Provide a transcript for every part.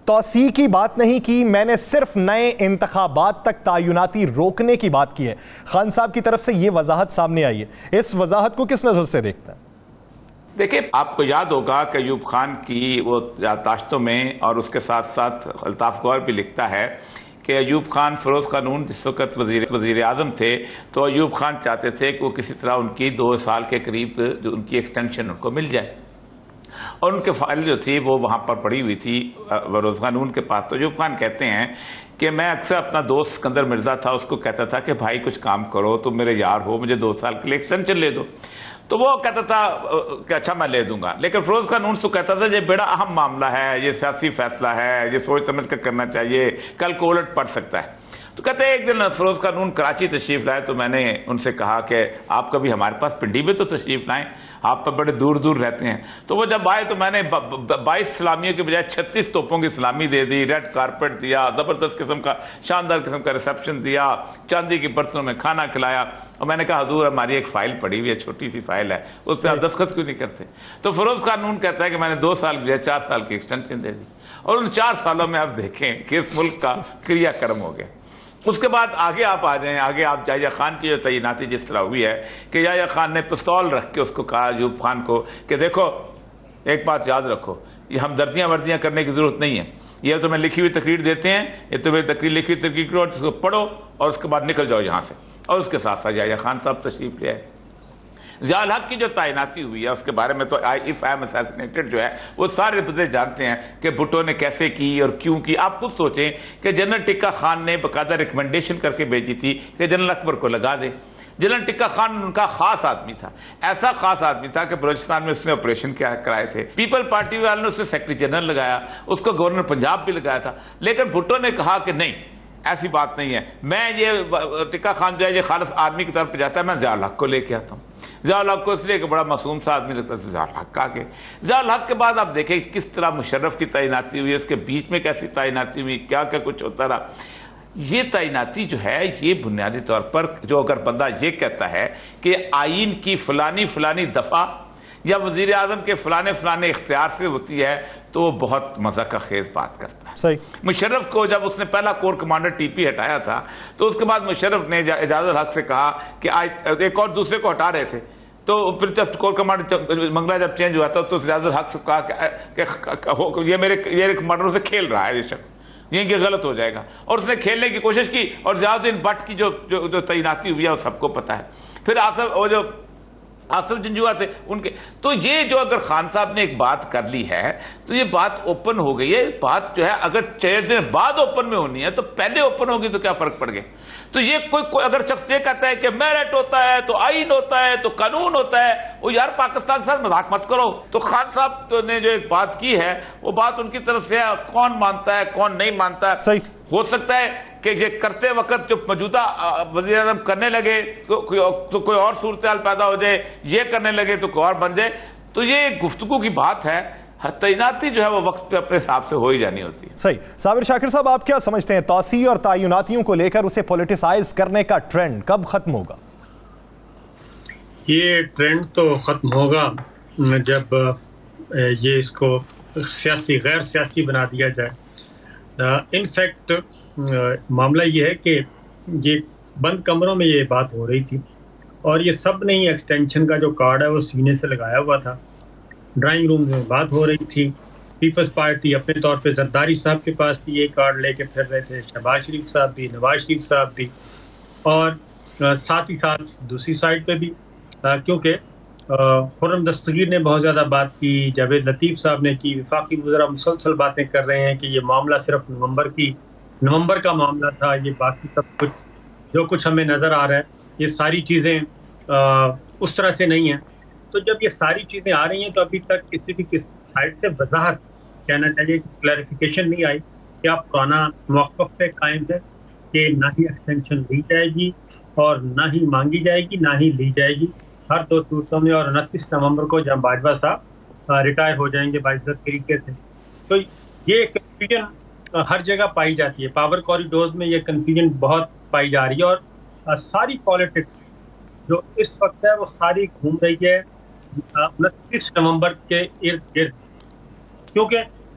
توسیع کی بات نہیں کی، میں نے صرف نئے انتخابات تک تعیناتی روکنے کی بات کی ہے۔ خان صاحب کی طرف سے یہ وضاحت سامنے آئی ہے، اس وضاحت کو کس نظر سے دیکھتے ہیں؟ دیکھیں، آپ کو یاد ہوگا کہ ایوب خان کی وہ یادداشتوں میں اور اس کے ساتھ ساتھ الطاف گوہر بھی لکھتا ہے کہ ایوب خان فیروز قانون جس وقت وزیر اعظم تھے تو ایوب خان چاہتے تھے کہ وہ کسی طرح ان کی 2 سال کے قریب جو ان کی ایکسٹینشن ان کو مل جائے، اور ان کے فائل جو تھی وہ وہاں پر پڑی ہوئی تھی فیروز قانون کے پاس۔ تو ایوب خان کہتے ہیں کہ میں اکثر اپنا دوست اسکندر مرزا تھا اس کو کہتا تھا کہ بھائی کچھ کام کرو، تم میرے یار ہو، مجھے 2 سال کے لیے ایکسٹینشن لے دو۔ تو وہ کہتا تھا کہ اچھا میں لے دوں گا، لیکن فیروز قانون تو کہتا تھا یہ بڑا اہم معاملہ ہے، یہ سیاسی فیصلہ ہے، یہ سوچ سمجھ کر کرنا چاہیے، کل کو الٹ پڑ سکتا ہے۔ تو کہتے ہیں ایک دن فیروز قانون کراچی تشریف لائے تو میں نے ان سے کہا کہ آپ کبھی ہمارے پاس پنڈی میں تو تشریف لائیں، آپ پر بڑے دور دور رہتے ہیں۔ تو وہ جب آئے تو میں نے 22 سلامیوں کے بجائے 36 توپوں کی سلامی دے دی، ریڈ کارپٹ دیا، زبردست قسم کا شاندار قسم کا ریسیپشن دیا، چاندی کی برتنوں میں کھانا کھلایا، اور میں نے کہا حضور ہماری ایک فائل پڑی ہوئی ہے، چھوٹی سی فائل ہے، اس پہ آپ دستخط کیوں نہیں کرتے؟ تو فیروز قانون کہتا ہے کہ میں نے 2 سال کے بجائے 4 سال کی ایکسٹینشن دے دی، اور ان 4 سالوں میں آپ دیکھیں کہ اس ملک کا کریا کرم ہو گیا۔ اس کے بعد آگے آپ آ جائیں، آگے آپ یحییٰ خان کی جو تعیناتی جس طرح ہوئی ہے کہ یحییٰ خان نے پستول رکھ کے اس کو کہا ایوب خان کو کہ دیکھو ایک بات یاد رکھو، یہ ہمدردیاں وردیاں کرنے کی ضرورت نہیں ہے، یہ تمہیں لکھی ہوئی تقریر دیتے ہیں، یہ تمہیں لکھی ہوئی تقریر کرو، اس کو پڑھو اور اس کے بعد نکل جاؤ یہاں سے۔ اور اس کے ساتھ ساتھ یحییٰ خان صاحب تشریف لے آئے۔ ضیاء الحق کی جو تعیناتی ہوئی ہے اس کے بارے میں تو اف آئی ایم اسیسینیٹڈ جو ہے وہ سارے بندے جانتے ہیں کہ بھٹو نے کیسے کی اور کیوں کی۔ آپ خود سوچیں کہ جنرل ٹکا خان نے باقاعدہ ریکمنڈیشن کر کے بھیجی تھی کہ جنرل اکبر کو لگا دے۔ جنرل ٹکا خان ان کا خاص آدمی تھا، ایسا خاص آدمی تھا کہ بلوچستان میں اس نے آپریشن کرائے تھے، پیپل پارٹی والوں نے اسے سیکرٹری جنرل لگایا، اس کو گورنر پنجاب بھی لگایا تھا، لیکن بھٹو نے کہا کہ نہیں ایسی بات نہیں ہے، میں یہ ٹکا خان جو ہے یہ خالص آدمی کی طرف پہ جاتا ہے، میں ضیاء الحق کو لے کے آتا ہوں۔ ضیاء الحق کو اس لیے کہ بڑا معصوم سا آدمی لگتا تھا، ضیاء الحق آگے۔ ضیاء الحق کے بعد آپ دیکھیں کس طرح مشرف کی تعیناتی ہوئی، اس کے بیچ میں کیسی تعیناتی ہوئی، کیا کیا کچھ ہوتا رہا۔ یہ تعیناتی جو ہے یہ بنیادی طور پر جو اگر بندہ یہ کہتا ہے کہ آئین کی فلانی دفعہ یا وزیر اعظم کے فلانے اختیار سے ہوتی ہے تو وہ بہت مذاق خیز بات کرتا ہے۔ صحیح۔ مشرف کو جب اس نے پہلا کور کمانڈر ٹی پی ہٹایا تھا تو اس کے بعد مشرف نے اعجاز الحق سے کہا کہ ایک اور دوسرے کو ہٹا رہے تھے، تو پھر جب کور کمانڈر منگلہ جب چینج ہوا تھا تو اعجاز الحق سے کہا کہ یہ میرے کمانڈروں سے کھیل رہا ہے یہ شخص، یہ غلط ہو جائے گا، اور اس نے کھیلنے کی کوشش کی، اور ضیاء الدین بٹ کی جو تعیناتی ہوئی ہے وہ سب کو پتہ ہے۔ پھر آصف جنجوعہ تھے ان کے، تو یہ جو اگر خان صاحب نے ایک بات کر لی ہے تو یہ بات اوپن ہو گئی ہے۔ بات جو ہے اگر 6 دن بعد اوپن میں ہونی ہے تو پہلے اوپن ہوگی تو کیا فرق پڑ گیا؟ تو یہ کوئی اگر شخص یہ کہتا ہے کہ میرٹ ہوتا ہے تو آئین ہوتا ہے تو قانون ہوتا ہے، وہ یار پاکستان کے ساتھ مذاق مت کرو۔ تو خان صاحب نے جو ایک بات کی ہے وہ بات ان کی طرف سے کون مانتا ہے کون نہیں مانتا ہے۔ صحیح۔ ہو سکتا ہے کہ یہ کرتے وقت جو موجودہ وزیر اعظم کرنے لگے تو کوئی اور صورتحال پیدا ہو جائے، یہ کرنے لگے تو کوئی اور بن جائے۔ تو یہ ایک گفتگو کی بات ہے، تعیناتی جو ہے وہ وقت پہ اپنے حساب سے ہو ہی جانی ہوتی ہے۔ صحیح۔ صابر شاکر صاحب آپ کیا سمجھتے ہیں توسیع اور تعیناتیوں کو لے کر اسے پولیٹیسائز کرنے کا ٹرینڈ کب ختم ہوگا؟ یہ ٹرینڈ تو ختم ہوگا جب یہ اس کو سیاسی غیر سیاسی بنا دیا جائے۔ ان فیکٹ معاملہ یہ ہے کہ یہ بند کمروں میں یہ بات ہو رہی تھی، اور یہ سب نے ہی ایکسٹینشن کا جو کارڈ ہے وہ سینے سے لگایا ہوا تھا، ڈرائنگ روم میں بات ہو رہی تھی۔ پیپلز پارٹی اپنے طور پہ زرداری صاحب کے پاس بھی یہ کارڈ لے کے پھر رہے تھے، شہباز شریف صاحب بھی، نواز شریف صاحب بھی، اور ساتھ ہی ساتھ دوسری سائڈ پہ بھی کیونکہ خرم دستگیر نے بہت زیادہ بات کی، جاوید لطیف صاحب نے کی، وفاقی وزراء مسلسل باتیں کر رہے ہیں کہ یہ معاملہ صرف نومبر کا معاملہ تھا، یہ باقی سب کچھ جو کچھ ہمیں نظر آ رہا ہے یہ ساری چیزیں اس طرح سے نہیں ہیں۔ تو جب یہ ساری چیزیں آ رہی ہیں تو ابھی تک کسی بھی سائڈ سے وضاحت کہنا چاہیے، کلیریفیکیشن نہیں آئی کہ آپ پرانا موقف پہ قائم ہے کہ نہ ہی ایکسٹینشن لی جائے گی اور نہ ہی مانگی جائے گی نہ ہی لی جائے گی ہر 2 صورتوں میں، اور 29 نومبر کو جب باجوہ صاحب ریٹائر ہو جائیں گے باعزت طریقے سے۔ تو یہ کنفیوژن ہر جگہ پائی جاتی ہے، پاور کوریڈورز میں یہ کنفیوژن بہت پائی جا رہی ہے، اور ساری پالیٹکس جو اس وقت ہے وہ ساری گھوم رہی ہے 29 نومبر کے ارد گرد، کیونکہ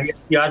ISPR